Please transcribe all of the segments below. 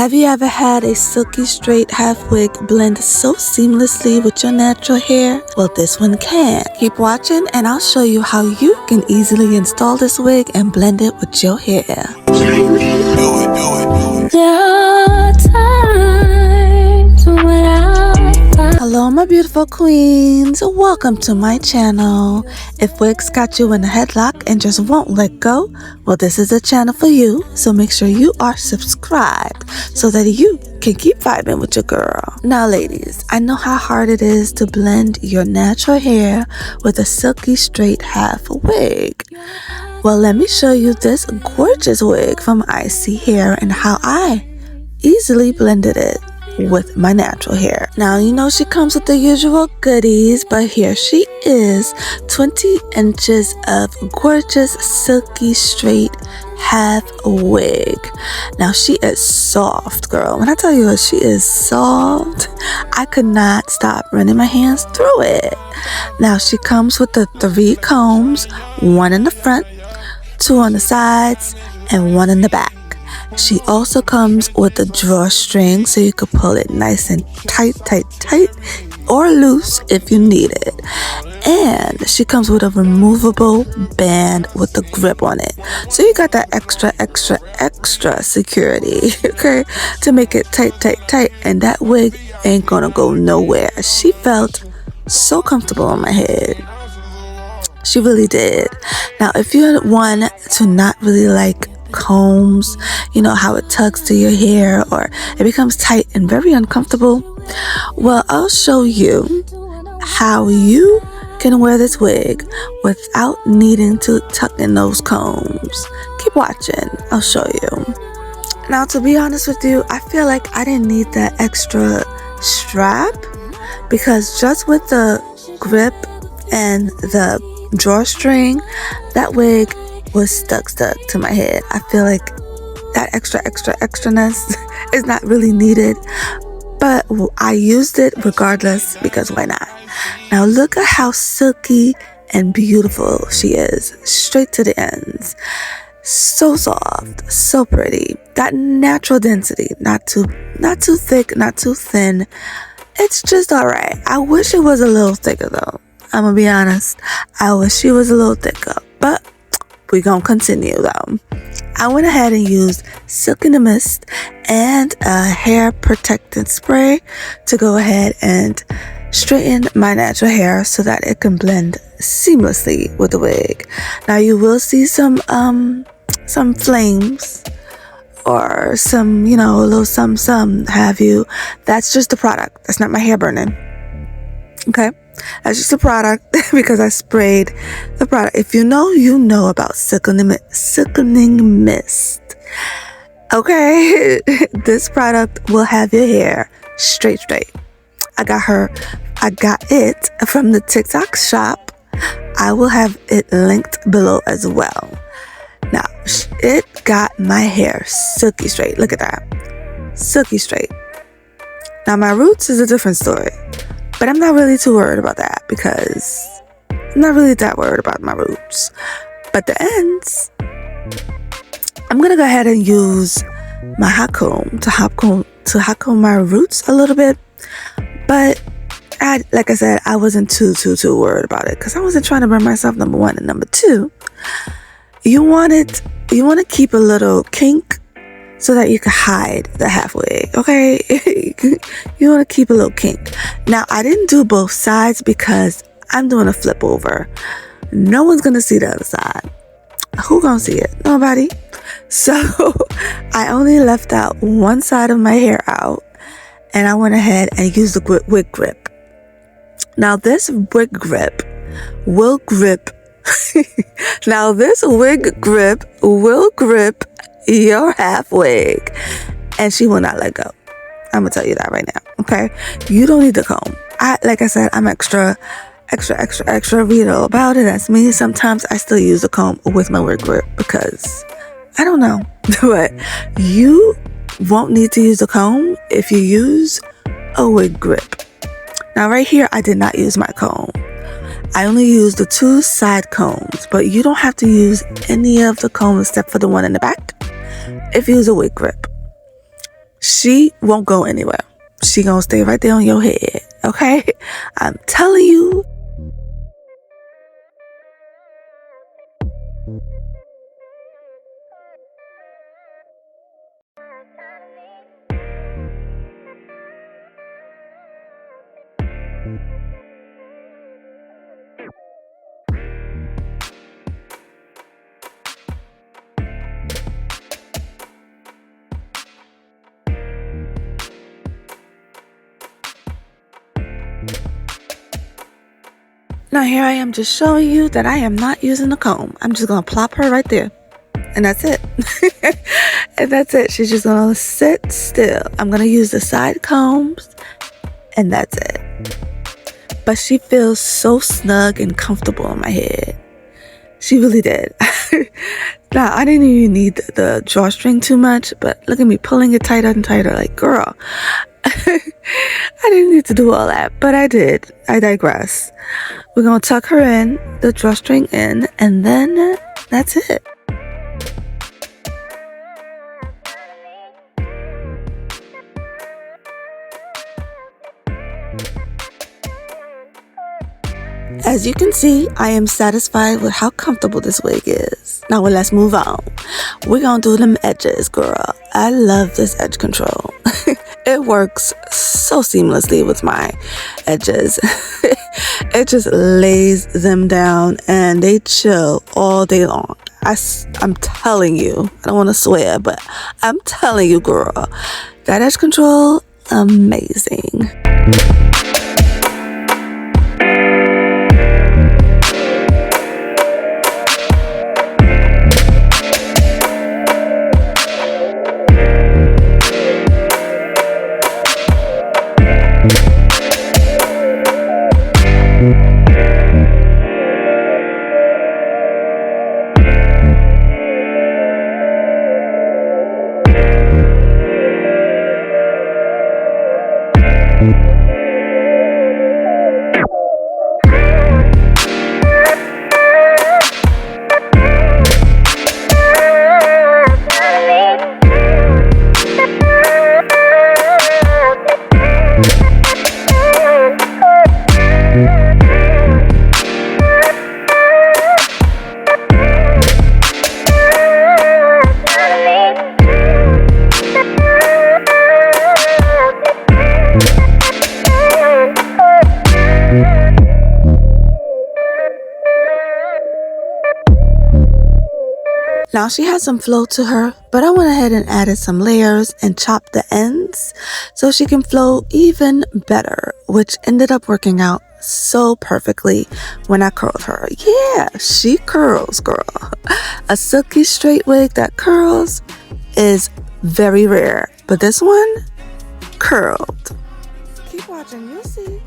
Have you ever had a silky straight half wig blend so seamlessly with your natural hair? Well, this one can. Keep watching and I'll show you how you can easily install this wig and blend it with your hair. Hello my beautiful queens, welcome to my channel. If wigs got you in a headlock and just won't let go, well this is a channel for you, so make sure you are subscribed so that you can keep vibing with your girl. Now ladies, I know how hard it is to blend your natural hair with a silky straight half wig. Well, let me show you this gorgeous wig from Isee Hair and how I easily blended it with my natural hair. Now you know she comes with the usual goodies, but here she is, 20 inches of gorgeous silky straight half wig. Now she is soft, girl. When I tell you she is soft, I could not stop running my hands through it. Now she comes with the 3 combs, 1 in the front, 2 on the sides, and 1 in the back. She also comes with a drawstring so you can pull it nice and tight, or loose if you need it. And she comes with a removable band with a grip on it. So you got that extra security, okay? To make it tight. And that wig ain't gonna go nowhere. She felt so comfortable on my head. She really did. Now, if you're one to not really like combs, you know how it tugs to your hair or it becomes tight and very uncomfortable, well, I'll show you how you can wear this wig without needing to tuck in those combs. Keep watching, I'll show you. Now, to be honest with you, I feel like I didn't need that extra strap because just with the grip and the drawstring, that wig was stuck to my head. I feel like that extraness is not really needed, but I used it regardless because why not? Now look at how silky and beautiful she is, straight to the ends. So soft, so pretty. That natural density, not too thick, not too thin. It's just alright. I wish it was a little thicker though. I'm gonna be honest. I wish she was a little thicker, but we're gonna continue though. I went ahead and used Silky in the Mist and a hair protectant spray to go ahead and straighten my natural hair so that it can blend seamlessly with the wig. Now you will see some flames or some, you know, a little some have you. That's just the product. That's not my hair burning. Okay? That's just a product because I sprayed the product. If you know, you know about silkening mist. Okay, this product will have your hair straight. I got it from the TikTok shop. I will have it linked below as well. Now, it got my hair silky straight. Look at that. Silky straight. Now, my roots is a different story. But I'm not really too worried about that because I'm not really that worried about my roots. But the ends, I'm going to go ahead and use my hot comb to hot comb my roots a little bit. But like I said, I wasn't too worried about it because I wasn't trying to burn myself, number 1. And number 2, you want to keep a little kink so that you can hide the half wig, okay? You want to keep a little kink. Now, I didn't do both sides because I'm doing a flip over. No one's going to see the other side. Who gonna see it? Nobody. So, I only left out one side of my hair out, and I went ahead and used the wig grip. Now, this wig grip will grip. Now, this wig grip will grip your half wig and she will not let go. I'm gonna tell you that right now, okay? You don't need the comb. Like I said, I'm extra read all about it. That's me. Sometimes I still use the comb with my wig grip because I don't know, but you won't need to use the comb if you use a wig grip. Now right here, I did not use my comb. I only used the 2 side combs, but you don't have to use any of the combs except for the one in the back if you use a wig grip. she won't go anywhere. She gonna stay right there on your head, okay? I'm telling you. Now here I am just showing you that I am not using a comb. I'm just gonna plop her right there. And that's it. And that's it. She's just gonna sit still. I'm gonna use the side combs and that's it. But she feels so snug and comfortable in my head. She really did. Now, I didn't even need the drawstring too much, but look at me pulling it tighter and tighter. Like, girl, I didn't need to do all that, but I did. I digress. We're going to tuck her in, the drawstring in, and then that's it. As you can see, I am satisfied with how comfortable this wig is. Now, well, let's move on. We're gonna do them edges, girl. I love this edge control. It works so seamlessly with my edges. It just lays them down and they chill all day long. I'm telling you, I don't want to swear, but I'm telling you, girl, that edge control, amazing. Now she has some flow to her, but I went ahead and added some layers and chopped the ends so she can flow even better, which ended up working out so perfectly when I curled her. Yeah, she curls, girl. A silky straight wig that curls is very rare, but this one curled. Keep watching, you'll see.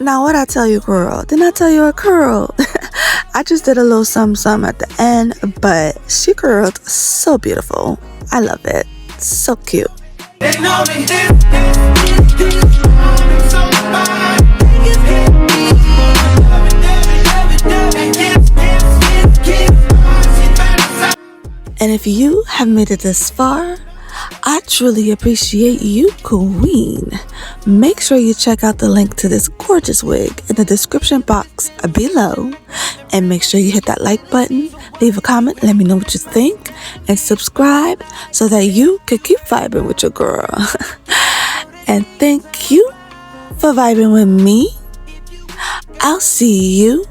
Now what I tell you, girl? Didn't I tell you a curl? I just did a little some at the end, but she curled so beautiful. I love it. So cute. And if you have made it this far, I truly appreciate you, queen. Make sure you check out the link to this gorgeous wig in the description box below. And make sure you hit that like button, leave a comment, let me know what you think, and subscribe so that you can keep vibing with your girl. And thank you for vibing with me. I'll see you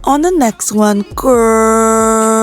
on the next one, girl.